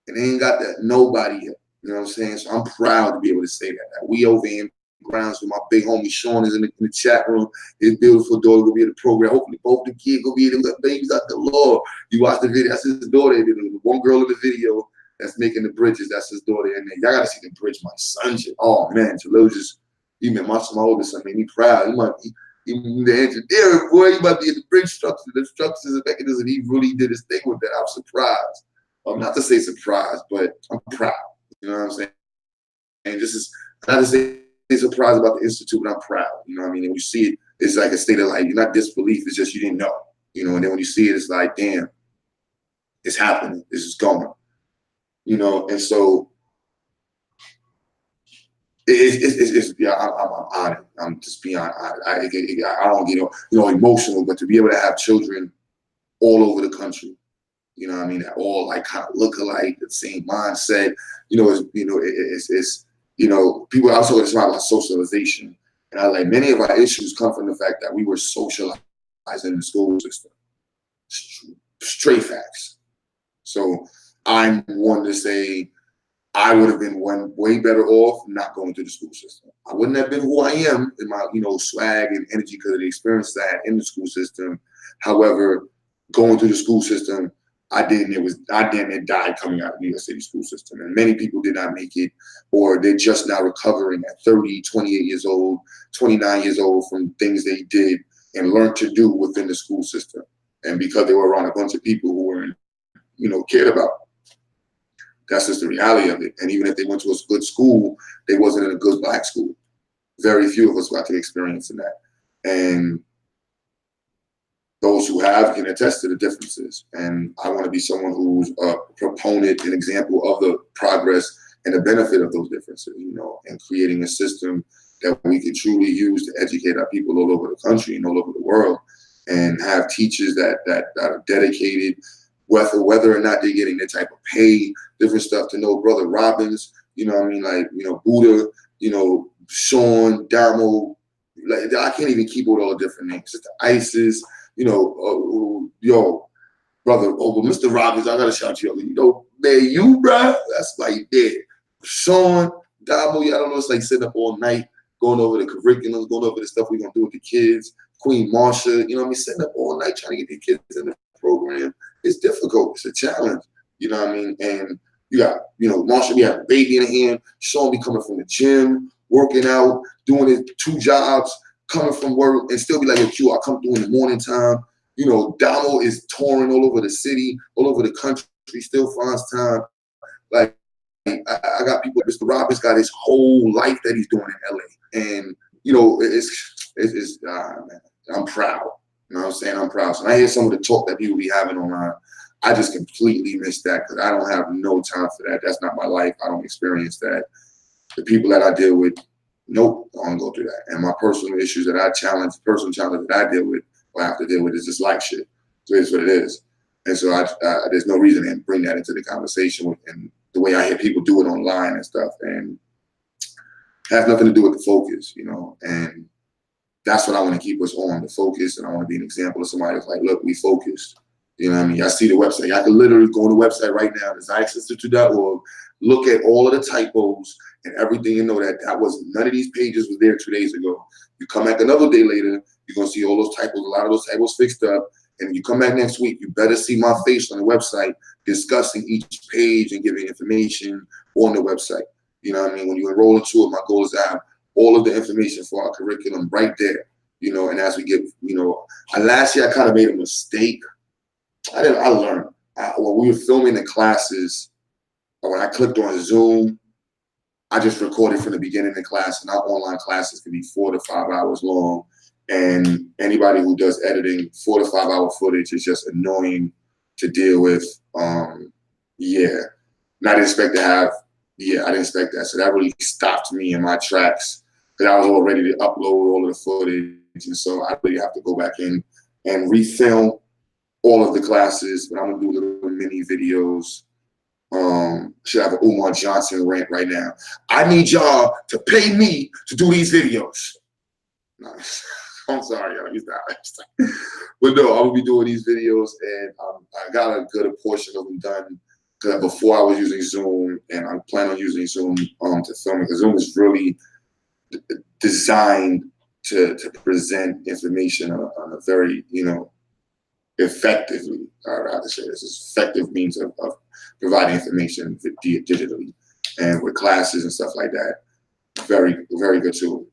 And they ain't got that nobody yet. You know what I'm saying? So I'm proud to be able to say that. We over in grounds with my big homie Sean is in the chat room. His beautiful daughter will be in the program. Hopefully both the kids will be in the babies out the Lord. You watch the video, that's his daughter. The one girl in the video that's making the bridges, that's his daughter in there. Y'all gotta see the bridge my son shit. Oh man, Jalil just, he been my oldest son, made me proud. He might be the engineer, boy. He might be in the bridge structure, the structures and mechanism. He really did his thing with that. I'm surprised. Not to say surprised, but I'm proud. You know what I'm saying? And this is not to say surprised about the institute, but I'm proud. You know what I mean? And when you see it, it's like a state of life. You're not disbelief. It's just you didn't know. You know, and then when you see it, it's like, damn, it's happening. This is going. You know, and so yeah, I'm honored. I'm just beyond honored. I don't get emotional, but to be able to have children all over the country, you know what I mean, that all like kind of look alike, the same mindset, it's people. I was talking about socialization, and I like many of our issues come from the fact that we were socialized in the school system. Straight facts. So I'm one to say I would have been way better off not going through the school system. I wouldn't have been who I am in my, swag and energy because of the experiences I had in the school system. However, going through the school system, I damn near died coming out of the New York City school system. And many people did not make it, or they're just now recovering at 30, 28 years old, 29 years old from things they did and learned to do within the school system. And because they were around a bunch of people who weren't, cared about. That's just the reality of it. And even if they went to a good school, they wasn't in a good Black school. Very few of us got to experience in that. And those who have can attest to the differences. And I want to be someone who's a proponent, an example of the progress and the benefit of those differences, and creating a system that we can truly use to educate our people all over the country and all over the world, and have teachers that are dedicated, whether or not they're getting the type of pay, different stuff, to know Brother Robbins, Buddha, Sean, Damo, like I can't even keep all the different names. Just ISIS, brother, but Mr. Robbins, I gotta shout you out. Man, you, bro, that's like dead. Sean, Damo, I don't know, it's like sitting up all night, going over the curriculums, going over the stuff we're gonna do with the kids. Queen Marsha, sitting up all night trying to get the kids in the program. It's difficult. It's a challenge. You know what I mean? And you got, Marsha, we have a baby in the hand. Sean be coming from the gym, working out, doing his 2 jobs, coming from work, and still be like, Q, I'll come through in the morning time. Damo is touring all over the city, all over the country, still finds time. Like, I got people, Mr. Robbins got his whole life that he's doing in LA. And, you know, man, I'm proud. You know what I'm saying? I'm proud. So when I hear some of the talk that people be having online, I just completely miss that because I don't have no time for that. That's not my life. I don't experience that. The people that I deal with, nope, I don't go through that. And my personal issues that I challenge, personal challenges that I deal with, or I have to deal with, is just life shit. So it's what it is. And so there's no reason to bring that into the conversation and the way I hear people do it online and stuff. And it has nothing to do with the focus, you know. And that's what I want to keep us on, the focus. And I want to be an example of somebody that's like, look, we focused. You know what I mean? I see the website. I can literally go on the website right now, theziexinstitute.org, look at all of the typos and everything, you know, that wasn't, none of these pages was there 2 days ago. You come back another day later, you're going to see all those typos, a lot of those typos fixed up. And you come back next week, you better see my face on the website discussing each page and giving information on the website. You know what I mean? When you enroll into it, my goal is to have all of the information for our curriculum right there. You know, and as we get, you know, last year I kind of made a mistake. I learned. When we were filming the classes, when I clicked on Zoom, I just recorded from the beginning of the class, and our online classes can be 4 to 5 hours long. And anybody who does editing, 4 to 5 hour footage is just annoying to deal with. Yeah. And I didn't expect to have, I didn't expect that. So that really stopped me in my tracks because I was all ready to upload all of the footage. And so I really have to go back in and refilm all of the classes, but I'm gonna do little mini videos. Should have an Umar Johnson rant right now. I need y'all to pay me to do these videos. No, I'm sorry, y'all. He's not. But no, I'm gonna be doing these videos, and I got a good portion of them done before I was using Zoom, and I plan on using Zoom to film it because Zoom is really designed to present information on a very, you know, effectively, or how to say this, is effective means of providing information digitally, and with classes and stuff like that. Very, very good tool.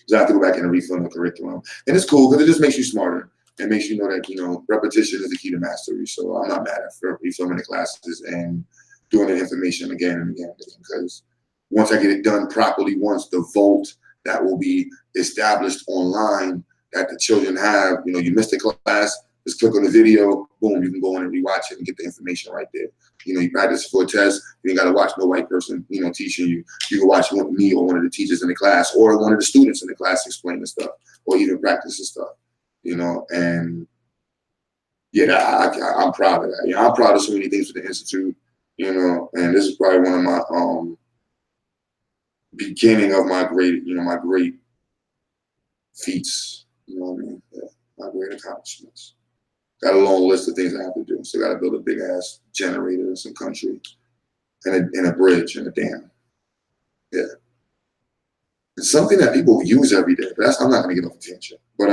So I have to go back and refilm the curriculum, and it's cool because it just makes you smarter and makes you know that, you know, repetition is the key to mastery. So I'm not mad at refilming the classes and doing the information again and again, because once I get it done properly, once the vault that will be established online that the children have, you know, you missed a class, just click on the video, boom, you can go in and rewatch it and get the information right there. You know, you practice for a test, you ain't got to watch no white person, you know, teaching you. You can watch me or one of the teachers in the class or one of the students in the class explain the stuff or even practice the stuff, you know. And yeah, I'm proud of that. You know, I'm proud of so many things for the Institute, you know, and this is probably one of my beginning of my great, you know, my great feats, you know what I mean? Yeah, my great accomplishments. Got a long list of things I have to do. So I got to build a big ass generator in some country, and a bridge and a dam. Yeah, it's something that people use every day. But I'm not going to get off attention. But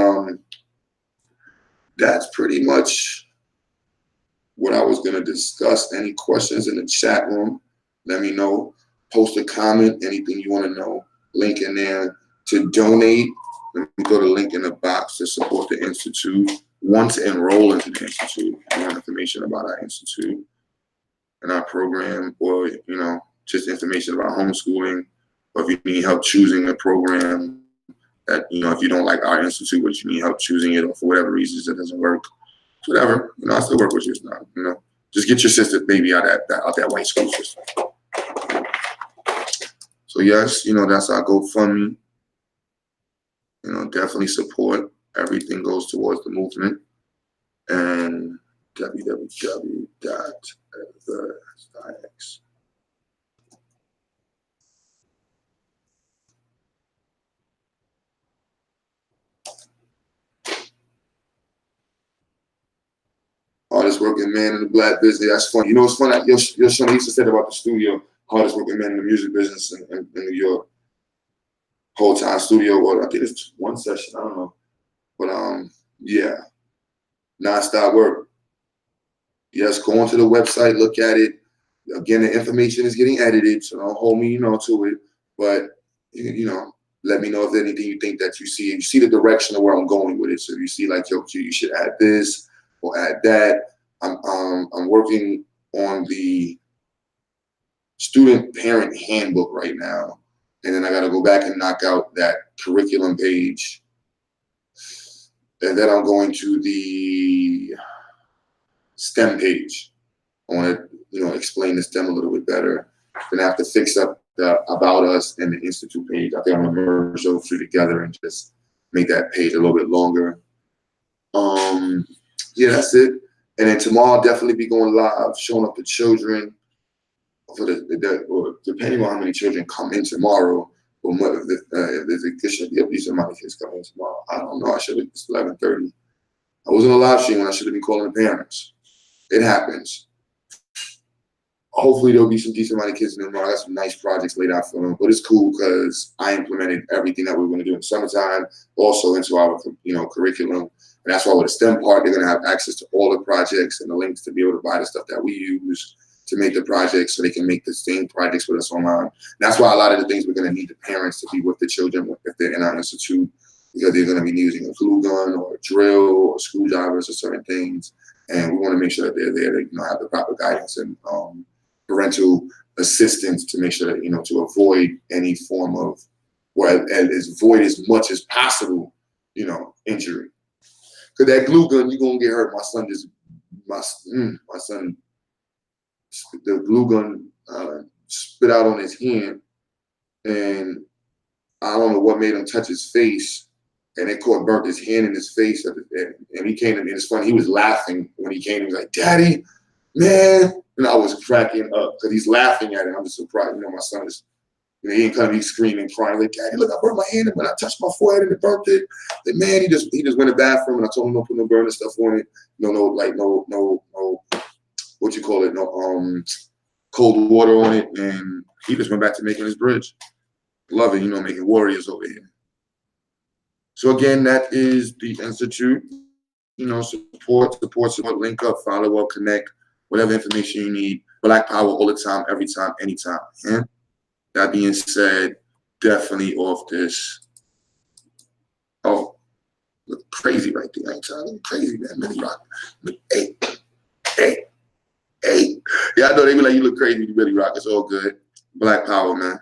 that's pretty much what I was going to discuss. Any questions in the chat room? Let me know. Post a comment. Anything you want to know. Link in there to donate. Let me go to the link in the box to support the Institute. Want to enroll into the Institute, more information about our Institute and our program, or, you know, just information about homeschooling, or if you need help choosing a program that, you know, if you don't like our Institute, but you need help choosing it, or for whatever reasons it doesn't work, whatever, you know, I still work with you now, you know. Just get your sister maybe out that white school system. So yes, you know, that's our GoFundMe. You know, definitely support. Everything goes towards the movement. And www.everx. Hardest working man in the black business. That's funny. You know, it's funny. Your son used to say about the studio, hardest working man in the music business in New York. Whole time studio, or I think it's one session. I don't know, but yeah, nonstop work. Yes, go onto the website, look at it. Again, the information is getting edited, so don't hold me, you know, to it. But you know, let me know if there's anything you think that you see the direction of where I'm going with it. So if you see like, yo, you should add this or add that. I'm working on the student parent handbook right now, And then I got to go back and knock out that curriculum page. And then I'm going to the STEM page. I want to, explain the STEM a little bit better. Then I have to fix up the About Us and the Institute page. I think I'm going to merge those two together and just make that page a little bit longer. Yeah, that's it. And then tomorrow I'll definitely be going live, showing up the children for or depending on how many children come in tomorrow. Or if there's a good should be at least amount of kids coming in tomorrow. I don't know. I should have. It's 11:30. I was on a live stream when I should have been calling the parents. It happens. Hopefully there'll be some decent amount of kids in there tomorrow. I got some nice projects laid out for them, but it's cool because I implemented everything that we were going to do in summertime, also into our curriculum. And that's why with the STEM part, they're going to have access to all the projects and the links to be able to buy the stuff that we use to make the projects so they can make the same projects with us online. And that's why a lot of the things we're going to need the parents to be with the children if they're in our institute, because they're going to be using a glue gun or a drill or screwdrivers or certain things. And we want to make sure that they're there to have the proper guidance and parental assistance to make sure that, to avoid any form of, avoid as much as possible, injury. Because that glue gun, you're going to get hurt. My son, the glue gun spit out on his hand, and I don't know what made him touch his face, and it burnt his hand in his face. And he came in, and it's funny, he was laughing when he came. He was like, "Daddy, man." And I was cracking up because he's laughing at it. I'm just surprised. My son is, he ain't kind of be screaming, crying, like, "Daddy, look, I burnt my hand, and when I touched my forehead and it burnt it." Like, man, he just went to the bathroom, and I told him don't put no burning stuff on it. No, what you call it? No, cold water on it, and he just went back to making his bridge. Love it, making warriors over here. So again, that is the Institute. Support, link up, follow up, connect, whatever information you need. Black Power all the time, every time, anytime. Yeah? That being said, definitely off this. Oh, look crazy right there. I ain't trying to look crazy, man. Really rock. Hey. Yeah, I know they be like, you look crazy, you really rock. It's all good. Black Power, man.